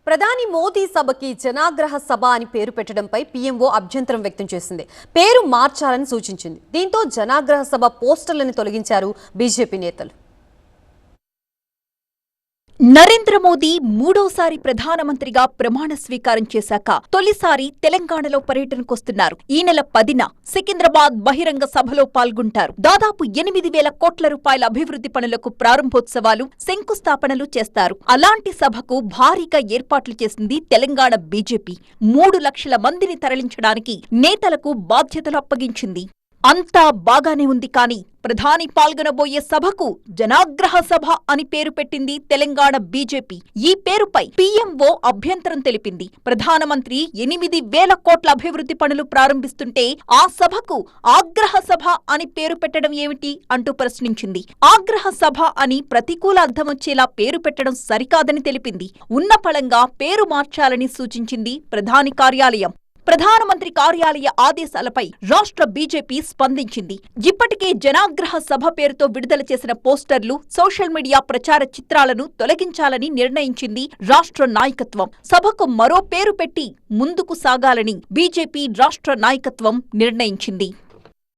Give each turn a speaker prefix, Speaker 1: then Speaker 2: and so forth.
Speaker 1: ప్రధాని మోదీ సభకి జనాగ్రహ సభ అని పేరు పెట్టడంపై పీఎంఓ అభ్యంతరం వ్యక్తం చేసింది. పేరు మార్చాలని సూచించింది. దీంతో జనాగ్రహ సభ పోస్టర్లను తొలగించారు బీజేపీ నేతలు.
Speaker 2: నరేంద్ర మోదీ మూడోసారి ప్రధానమంత్రిగా ప్రమాణ స్వీకారం చేశాక తొలిసారి తెలంగాణలో పర్యటనకొస్తున్నారు. ఈ నెల 10న సికింద్రాబాద్ బహిరంగ సభలో పాల్గొంటారు. దాదాపు 8,000 కోట్ల రూపాయల అభివృద్ధి పనులకు ప్రారంభోత్సవాలు, శంకుస్థాపనలు చేస్తారు. అలాంటి సభకు భారీగా ఏర్పాట్లు చేసింది తెలంగాణ బీజేపీ. 3 లక్షల మందిని తరలించడానికి నేతలకు బాధ్యతలు అప్పగించింది. అంతా బాగానే ఉంది, కానీ ప్రధాని పాల్గొనబోయే సభకు జనాగ్రహ సభ అని పేరు పెట్టింది తెలంగాణ బీజేపీ. ఈ పేరుపై పీఎంఓ అభ్యంతరం తెలిపింది. ప్రధానమంత్రి 8,000 కోట్ల అభివృద్ధి పనులు ప్రారంభిస్తుంటే ఆ సభకు ఆగ్రహ సభ అని పేరు పెట్టడం ఏమిటి అంటూ ప్రశ్నించింది. ఆగ్రహ సభ అని ప్రతికూల అర్థమొచ్చేలా పేరు పెట్టడం సరికాదని తెలిపింది. ఉన్నపళంగా పేరు మార్చాలని సూచించింది ప్రధాని కార్యాలయం. ప్రధానమంత్రి కార్యాలయ ఆదేశాలపై రాష్ట్ర బీజేపీ స్పందించింది. ఇప్పటికే జనాగ్రహ సభ పేరుతో విడుదల చేసిన పోస్టర్లు, సోషల్ మీడియా ప్రచార చిత్రాలను తొలగించాలని నిర్ణయించింది రాష్ట్ర నాయకత్వం. సభకు మరో పేరు పెట్టి ముందుకు సాగాలని బీజేపీ రాష్ట్ర నాయకత్వం నిర్ణయించింది.